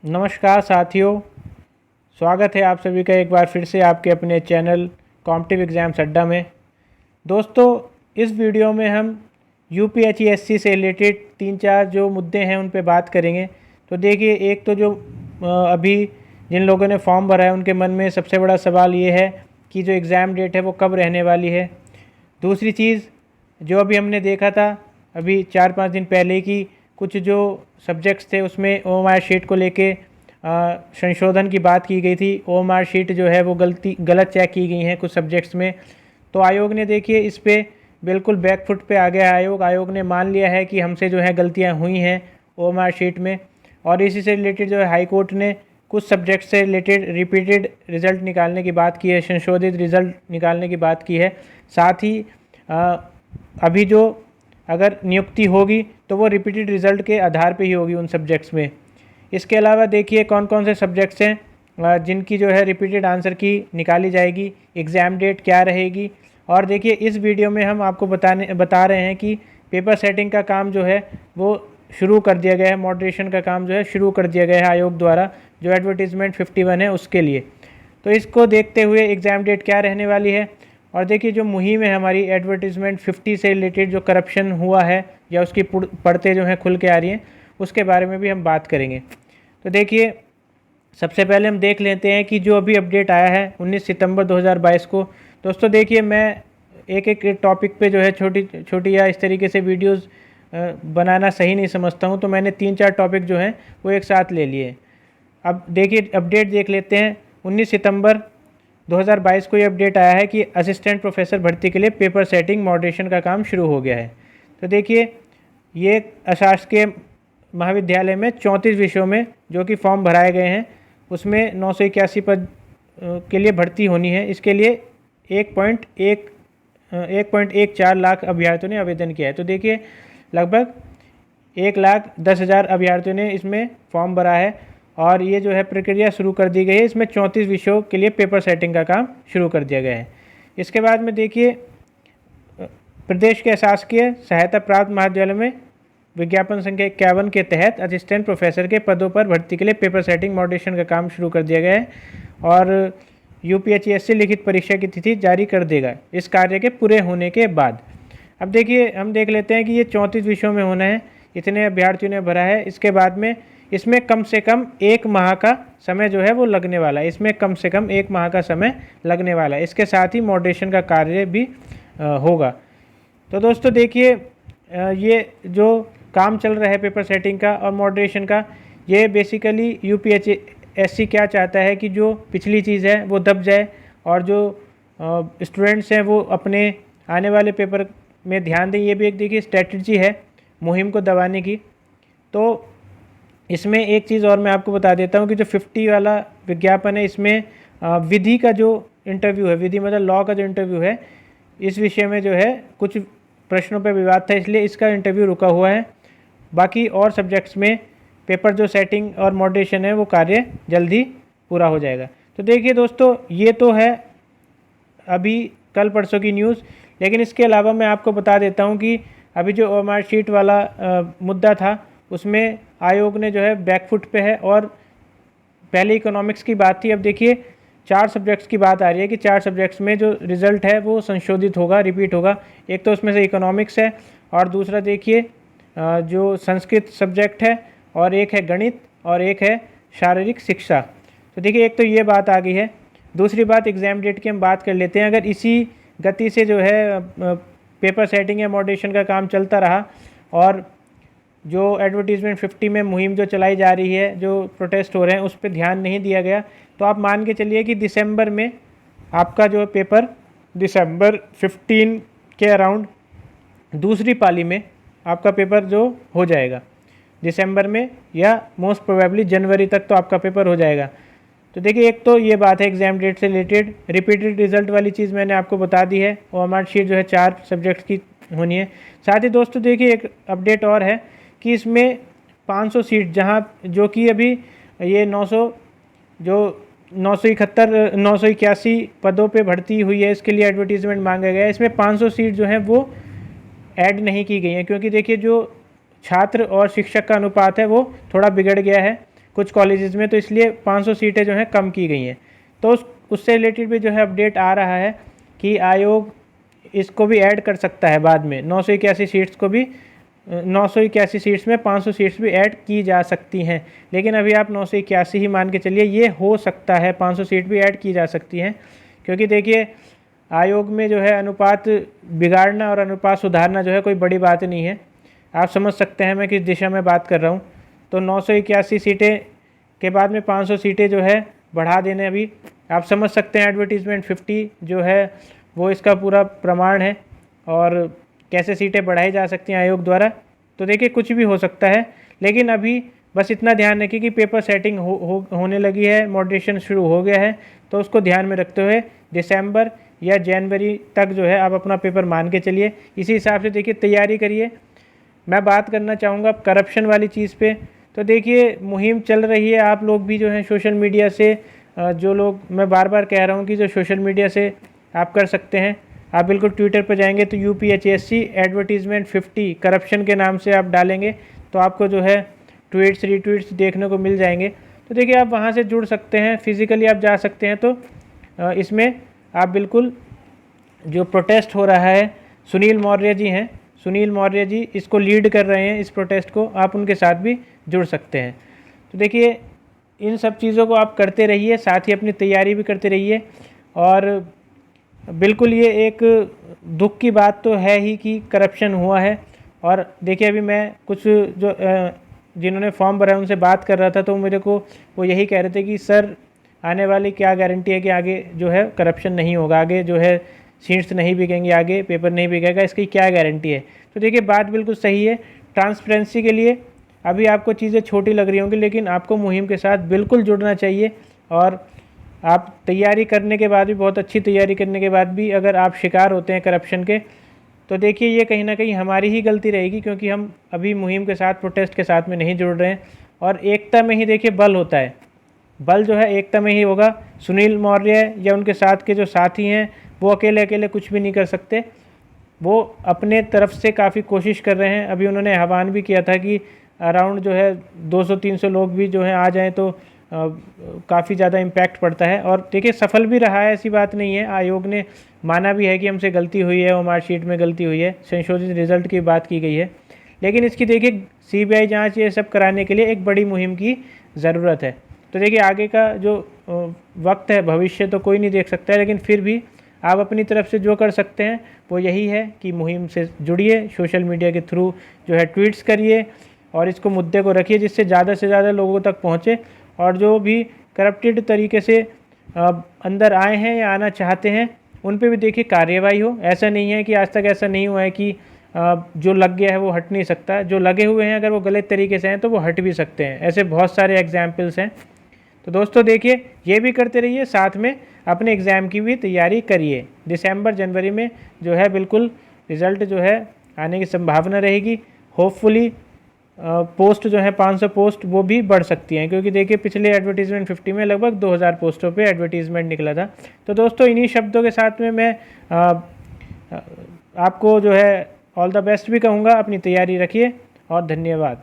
नमस्कार साथियों, स्वागत है आप सभी का एक बार फिर से आपके अपने चैनल कॉम्पिटिटिव एग्ज़ाम्स अड्डा में। दोस्तों, इस वीडियो में हम यूपीएचईएससी से रिलेटेड 3-4 जो मुद्दे हैं उन पे बात करेंगे। तो देखिए, एक तो जो अभी जिन लोगों ने फॉर्म भरा है उनके मन में सबसे बड़ा सवाल ये है कि जो एग्ज़ाम डेट है वो कब रहने वाली है। दूसरी चीज़ जो अभी हमने देखा था अभी 4-5 दिन पहले की कुछ जो सब्जेक्ट्स थे उसमें ओएमआर शीट को लेके संशोधन की बात की गई थी। ओएमआर शीट जो है वो गलत चेक की गई हैं कुछ सब्जेक्ट्स में। तो आयोग ने देखिए इस पे बिल्कुल बैकफुट पे आ गया है। आयोग ने मान लिया है कि हमसे जो है गलतियां हुई हैं ओएमआर शीट में, और इसी से रिलेटेड जो है हाई कोर्ट ने कुछ सब्जेक्ट से रिलेटेड रिपीटेड रिज़ल्ट निकालने की बात की है, संशोधित रिज़ल्ट निकालने की बात की है। साथ ही अभी जो अगर नियुक्ति होगी तो वो रिपीटेड रिज़ल्ट के आधार पे ही होगी उन सब्जेक्ट्स में। इसके अलावा देखिए कौन कौन से सब्जेक्ट्स हैं जिनकी जो है रिपीटेड आंसर की निकाली जाएगी, एग्ज़ाम डेट क्या रहेगी। और देखिए इस वीडियो में हम आपको बता रहे हैं कि पेपर सेटिंग का काम जो है वो शुरू कर दिया गया है, मॉडरेशन का काम जो है शुरू कर दिया गया है आयोग द्वारा, जो एडवर्टीज़मेंट 51 है उसके लिए। तो इसको देखते हुए एग्ज़ाम डेट क्या रहने वाली है, और देखिए जो मुहिम है हमारी एडवर्टीज़मेंट 50 से रिलेटेड जो करप्शन हुआ है या उसकी पड़ते जो हैं खुल के आ रही हैं, उसके बारे में भी हम बात करेंगे। तो देखिए सबसे पहले हम देख लेते हैं कि जो अभी अपडेट आया है 19 सितंबर 2022 को। दोस्तों देखिए, मैं एक एक टॉपिक पे जो है छोटी छोटी या इस तरीके से वीडियोस बनाना सही नहीं समझता हूँ, तो मैंने 3-4 टॉपिक जो हैं वो एक साथ ले लिए। अब देखिए अपडेट देख लेते हैं। 19 सितंबर 2022 को ये अपडेट आया है कि असिस्टेंट प्रोफेसर भर्ती के लिए पेपर सेटिंग मॉडरेशन का काम शुरू हो गया है। तो देखिए ये अशासकीय महाविद्यालय में 34 विषयों में जो कि फॉर्म भराए गए हैं उसमें 981 पद के लिए भर्ती होनी है। इसके लिए 1.14 लाख अभ्यर्थियों ने आवेदन किया है। तो देखिए लगभग 1,10,000 अभ्यर्थियों ने इसमें फॉर्म भरा है, और ये जो है प्रक्रिया शुरू कर दी गई है। इसमें 34 विषयों के लिए पेपर सेटिंग का काम शुरू कर दिया गया है। इसके बाद में देखिए प्रदेश के शासकीय सहायता प्राप्त महाविद्यालय में विज्ञापन संख्या 51 के तहत असिस्टेंट प्रोफेसर के पदों पर भर्ती के लिए पेपर सेटिंग मॉडरेशन का काम शुरू कर दिया गया है, और यूपीएचईएससी लिखित परीक्षा की तिथि जारी कर देगा इस कार्य के पूरे होने के बाद। अब देखिए हम देख लेते हैं कि ये 34 विषयों में होना है, इतने अभ्यर्थियों ने भरा है। इसके बाद में इसमें कम से कम 1 माह का समय जो है वो लगने वाला है। इसमें कम से कम 1 माह का समय लगने वाला है। इसके साथ ही मॉडरेशन का कार्य भी होगा। तो दोस्तों देखिए ये जो काम चल रहा है पेपर सेटिंग का और मॉडरेशन का, ये बेसिकली यूपीएचएससी क्या चाहता है कि जो पिछली चीज़ है वो दब जाए, और जो स्टूडेंट्स हैं वो अपने आने वाले पेपर में ध्यान दें। ये भी एक देखिए स्ट्रेटजी है मुहिम को दबाने की। तो इसमें एक चीज़ और मैं आपको बता देता हूँ कि जो 50 वाला विज्ञापन है इसमें विधि का जो इंटरव्यू है, विधि मतलब लॉ का जो इंटरव्यू है, इस विषय में जो है कुछ प्रश्नों पर विवाद था, इसलिए इसका इंटरव्यू रुका हुआ है। बाकी और सब्जेक्ट्स में पेपर जो सेटिंग और मॉडरेशन है वो कार्य जल्दी पूरा हो जाएगा। तो देखिए दोस्तों, ये तो है अभी कल परसों की न्यूज़, लेकिन इसके अलावा मैं आपको बता देता हूँ कि अभी जो ओएमआर शीट वाला मुद्दा था उसमें आयोग ने जो है बैकफुट पे है, और पहले इकोनॉमिक्स की बात थी, अब देखिए 4 सब्जेक्ट्स की बात आ रही है कि 4 सब्जेक्ट्स में जो रिज़ल्ट है वो संशोधित होगा, रिपीट होगा। एक तो उसमें से इकोनॉमिक्स है, और दूसरा देखिए जो संस्कृत सब्जेक्ट है, और एक है गणित, और एक है शारीरिक शिक्षा। तो देखिए एक तो ये बात आ गई है। दूसरी बात एग्ज़ाम डेट की हम बात कर लेते हैं। अगर इसी गति से जो है पेपर सेटिंग या मॉडरेशन का काम चलता रहा, और जो एडवर्टीज़मेंट 50 में मुहिम जो चलाई जा रही है, जो प्रोटेस्ट हो रहे हैं, उस पर ध्यान नहीं दिया गया, तो आप मान के चलिए कि दिसंबर में आपका जो पेपर दिसंबर 15 के अराउंड दूसरी पाली में आपका पेपर जो हो जाएगा दिसंबर में, या मोस्ट प्रोबेबली जनवरी तक तो आपका पेपर हो जाएगा। तो देखिए एक तो ये बात है एग्ज़ाम डेट से रिलेटेड। रिपीटेड रिज़ल्ट वाली चीज़ मैंने आपको बता दी है, ओएमआर शीट जो है 4 सब्जेक्ट्स की होनी है। साथ ही दोस्तों देखिए एक अपडेट और है कि इसमें 500 सीट, जहाँ जो कि अभी ये 981 पदों पे भर्ती हुई है, इसके लिए एडवर्टीज़मेंट मांगा गया है। इसमें 500 सीट जो हैं वो ऐड नहीं की गई हैं, क्योंकि देखिए जो छात्र और शिक्षक का अनुपात है वो थोड़ा बिगड़ गया है। कुछ कॉलेजेस में, तो इसलिए 500 सीटें जो हैं कम की गई हैं। तो उससे रिलेटेड भी जो है अपडेट आ रहा है कि आयोग इसको भी ऐड कर सकता है बाद में, 981 सीट्स को भी 981 सीट्स में 500 सीट्स भी ऐड की जा सकती हैं। लेकिन अभी आप 981 ही मान के चलिए, ये हो सकता है 500 सीट भी ऐड की जा सकती हैं, क्योंकि देखिए आयोग में जो है अनुपात बिगाड़ना और अनुपात सुधारना जो है कोई बड़ी बात नहीं है। आप समझ सकते हैं मैं किस दिशा में बात कर रहा हूँ। तो 981 सीटें के बाद में 500 सीटें जो है बढ़ा देने, अभी आप समझ सकते हैं एडवर्टीज़मेंट 50 जो है वो इसका पूरा प्रमाण है, और कैसे सीटें बढ़ाई जा सकती हैं आयोग द्वारा। तो देखिए कुछ भी हो सकता है, लेकिन अभी बस इतना ध्यान रखिए कि पेपर सेटिंग होने लगी है, मॉडरेशन शुरू हो गया है, तो उसको ध्यान में रखते हुए दिसंबर या जनवरी तक जो है आप अपना पेपर मान के चलिए। इसी हिसाब से देखिए तैयारी करिए। मैं बात करना चाहूँगा अब करप्शन वाली चीज़ पे। तो देखिए मुहिम चल रही है, आप लोग भी जो है सोशल मीडिया से जो लोग, मैं बार बार कह रहा हूँ कि जो सोशल मीडिया से आप कर सकते हैं, आप बिल्कुल ट्विटर पर जाएंगे तो UPHSC एडवर्टीज़मेंट 50 करप्शन के नाम से आप डालेंगे तो आपको जो है ट्वीट्स रीट्वीट्स देखने को मिल जाएंगे। तो देखिए आप वहाँ से जुड़ सकते हैं, फिज़िकली आप जा सकते हैं। तो इसमें आप बिल्कुल, जो प्रोटेस्ट हो रहा है, सुनील मौर्य जी हैं, सुनील मौर्य जी इसको लीड कर रहे हैं इस प्रोटेस्ट को, आप उनके साथ भी जुड़ सकते हैं। तो देखिए इन सब चीज़ों को आप करते रहिए, साथ ही अपनी तैयारी भी करते रहिए। और बिल्कुल ये एक दुख की बात तो है ही कि करप्शन हुआ है। और देखिए अभी मैं कुछ जो जिन्होंने फॉर्म भरा है उनसे बात कर रहा था, तो मेरे को वो यही कह रहे थे कि सर आने वाली क्या गारंटी है कि आगे जो है करप्शन नहीं होगा, आगे जो है सीट्स नहीं बिकेंगी, आगे पेपर नहीं बिकेगा, इसकी क्या गारंटी है। तो देखिए बात बिल्कुल सही है। ट्रांसपेरेंसी के लिए अभी आपको चीज़ें छोटी लग रही होंगी, लेकिन आपको मुहिम के साथ बिल्कुल जुड़ना चाहिए। और आप तैयारी करने के बाद भी, बहुत अच्छी तैयारी करने के बाद भी अगर आप शिकार होते हैं करप्शन के, तो देखिए ये कहीं ना कहीं हमारी ही गलती रहेगी, क्योंकि हम अभी मुहिम के साथ, प्रोटेस्ट के साथ में नहीं जुड़ रहे हैं। और एकता में ही देखिए बल होता है, बल जो है एकता में ही होगा। सुनील मौर्य या उनके साथ के जो साथी हैं वो अकेले अकेले कुछ भी नहीं कर सकते, वो अपने तरफ से काफ़ी कोशिश कर रहे हैं। अभी उन्होंने आह्वान भी किया था कि अराउंड जो है 200-300 लोग भी जो हैं आ जाएं तो काफ़ी ज़्यादा इम्पैक्ट पड़ता है। और देखिए सफल भी रहा है, ऐसी बात नहीं है, आयोग ने माना भी है कि हमसे गलती हुई है, मार्कशीट में गलती हुई है, संशोधित रिजल्ट की बात की गई है। लेकिन इसकी देखिए CBI जांच ये सब कराने के लिए एक बड़ी मुहिम की ज़रूरत है। तो देखिए आगे का जो वक्त है, भविष्य तो कोई नहीं देख सकता है, लेकिन फिर भी आप अपनी तरफ से जो कर सकते हैं वो यही है कि मुहिम से जुड़िए, सोशल मीडिया के थ्रू जो है ट्वीट्स करिए और इसको मुद्दे को रखिए जिससे ज़्यादा से ज़्यादा लोगों तक पहुँचे। और जो भी करप्टेड तरीके से अंदर आए हैं या आना चाहते हैं उन पे भी देखिए कार्यवाही हो। ऐसा नहीं है कि आज तक ऐसा नहीं हुआ है कि जो लग गया है वो हट नहीं सकता, जो लगे हुए हैं अगर वो गलत तरीके से हैं तो वो हट भी सकते हैं। ऐसे बहुत सारे एग्जाम्पल्स हैं। तो दोस्तों देखिए ये भी करते रहिए, साथ में अपने एग्ज़ाम की भी तैयारी करिए। दिसंबर जनवरी में जो है बिल्कुल रिज़ल्ट जो है आने की संभावना रहेगी। होपफुली पोस्ट जो है 500 पोस्ट वो भी बढ़ सकती हैं, क्योंकि देखिए पिछले एडवर्टीज़मेंट 50 में लगभग 2000 पोस्टों पे एडवर्टीज़मेंट निकला था। तो दोस्तों इन्हीं शब्दों के साथ में मैं आपको जो है ऑल द बेस्ट भी कहूँगा। अपनी तैयारी रखिए और धन्यवाद।